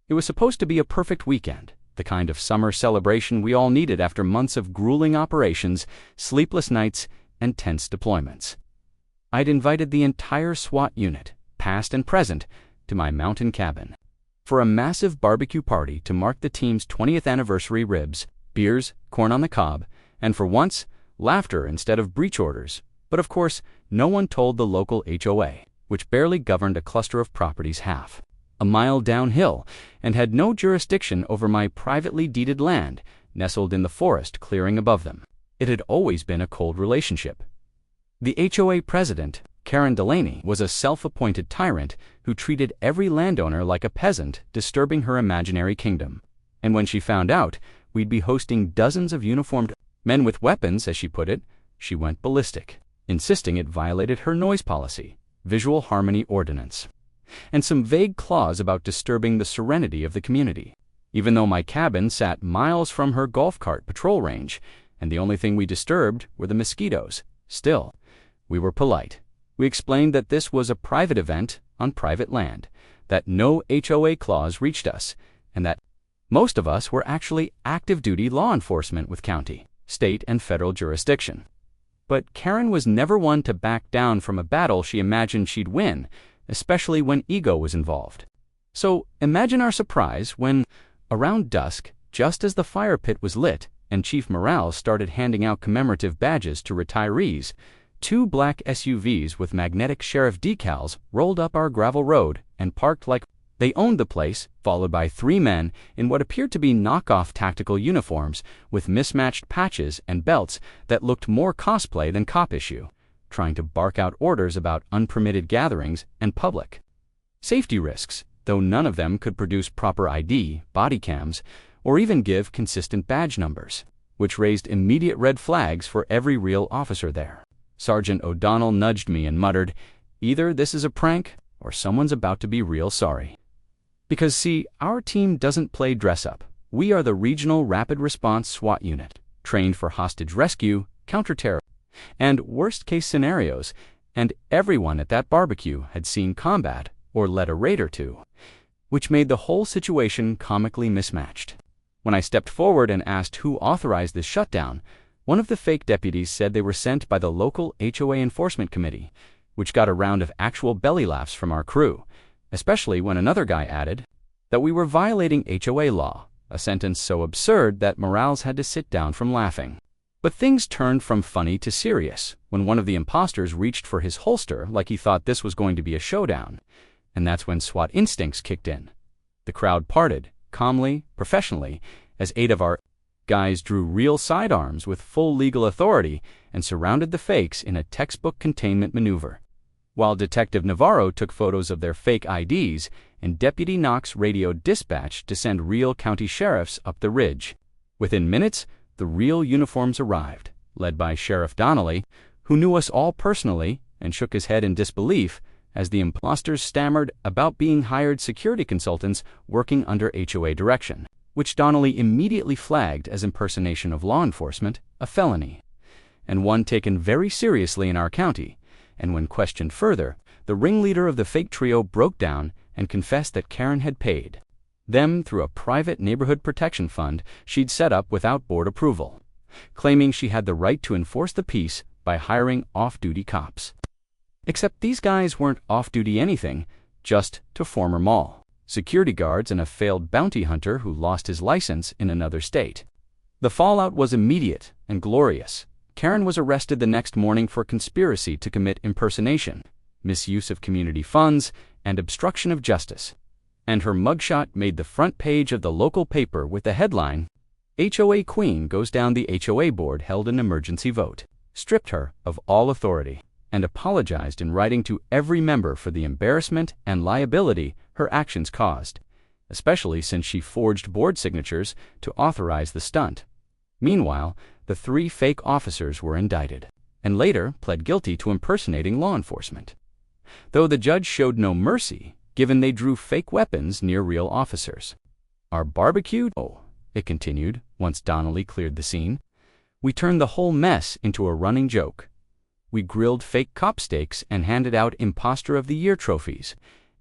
It was supposed to be a perfect weekend, the kind of summer celebration we all needed after months of grueling operations, sleepless nights, and tense deployments. I'd invited the entire SWAT unit, past and present, to my mountain cabin for a massive barbecue party to mark the team's 20th anniversary. Ribs, beers, corn on the cob, and for once, laughter instead of breach orders. But of course, no one told the local HOA, which barely governed a cluster of properties half a mile downhill and had no jurisdiction over my privately deeded land nestled in the forest clearing above them. It had always been a cold relationship. The HOA president, Karen Delaney, was a self-appointed tyrant who treated every landowner like a peasant, disturbing her imaginary kingdom. And when she found out we'd be hosting dozens of uniformed men with weapons, as she put it, she went ballistic, insisting it violated her noise policy, visual harmony ordinance, and some vague clause about disturbing the serenity of the community. Even though my cabin sat miles from her golf cart patrol range, and the only thing we disturbed were the mosquitoes, still, we were polite. We explained that this was a private event on private land, that no HOA clause reached us, and that most of us were actually active-duty law enforcement with county, state, and federal jurisdiction. But Karen was never one to back down from a battle she imagined she'd win, especially when ego was involved. So imagine our surprise when, around dusk, just as the fire pit was lit and Chief Morales started handing out commemorative badges to retirees, 2 black SUVs with magnetic sheriff decals rolled up our gravel road and parked like they owned the place, followed by 3 men in what appeared to be knockoff tactical uniforms with mismatched patches and belts that looked more cosplay than cop issue, trying to bark out orders about unpermitted gatherings and public safety risks, though none of them could produce proper ID, body cams, or even give consistent badge numbers, which raised immediate red flags for every real officer there. Sergeant O'Donnell nudged me and muttered, "Either this is a prank, or someone's about to be real sorry." Because see, our team doesn't play dress-up. We are the Regional Rapid Response SWAT Unit, trained for hostage rescue, counterterror, and worst-case scenarios, and everyone at that barbecue had seen combat or led a raid or two, which made the whole situation comically mismatched. When I stepped forward and asked who authorized this shutdown, one of the fake deputies said they were sent by the local HOA enforcement committee, which got a round of actual belly laughs from our crew, especially when another guy added that we were violating HOA law, a sentence so absurd that Morales had to sit down from laughing. But things turned from funny to serious when one of the imposters reached for his holster like he thought this was going to be a showdown, and that's when SWAT instincts kicked in. The crowd parted, calmly, professionally, as 8 of our guys drew real sidearms with full legal authority and surrounded the fakes in a textbook containment maneuver, while Detective Navarro took photos of their fake IDs and Deputy Knox radioed dispatch to send real county sheriffs up the ridge. Within minutes, the real uniforms arrived, led by Sheriff Donnelly, who knew us all personally and shook his head in disbelief as the imposters stammered about being hired security consultants working under HOA direction, which Donnelly immediately flagged as impersonation of law enforcement, a felony, and one taken very seriously in our county. And when questioned further, the ringleader of the fake trio broke down and confessed that Karen had paid them through a private neighborhood protection fund she'd set up without board approval, claiming she had the right to enforce the peace by hiring off-duty cops. Except these guys weren't off-duty anything, just to former mall security guards and a failed bounty hunter who lost his license in another state. The fallout was immediate and glorious. Karen was arrested the next morning for conspiracy to commit impersonation, misuse of community funds, and obstruction of justice. And her mugshot made the front page of the local paper with the headline, "HOA Queen Goes Down." The HOA board held an emergency vote, stripped her of all authority, and apologized in writing to every member for the embarrassment and liability her actions caused, especially since she forged board signatures to authorize the stunt. Meanwhile, the 3 fake officers were indicted, and later pled guilty to impersonating law enforcement, though the judge showed no mercy, given they drew fake weapons near real officers. Our barbecue? Oh, it continued, once Donnelly cleared the scene. We turned the whole mess into a running joke. We grilled fake cop steaks and handed out Imposter of the Year trophies,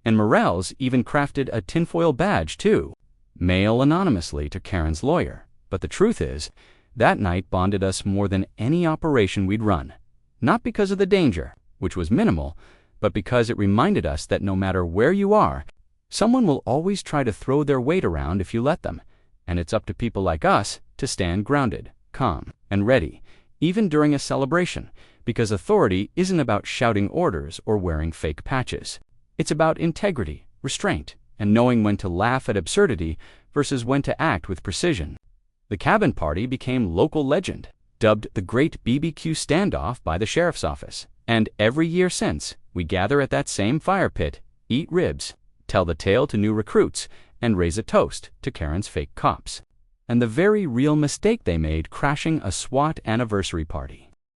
and Morales even crafted a tinfoil badge, too. mail anonymously to Karen's lawyer. But the truth is, that night bonded us more than any operation we'd run. Not because of the danger, which was minimal, but because it reminded us that no matter where you are, someone will always try to throw their weight around if you let them, and it's up to people like us to stand grounded, calm, and ready, even during a celebration, because authority isn't about shouting orders or wearing fake patches. It's about integrity, restraint, and knowing when to laugh at absurdity versus when to act with precision. The cabin party became local legend, dubbed the Great BBQ Standoff by the sheriff's office, and every year since, we gather at that same fire pit, eat ribs, tell the tale to new recruits, and raise a toast to Karen's fake cops, and the very real mistake they made crashing a SWAT anniversary party.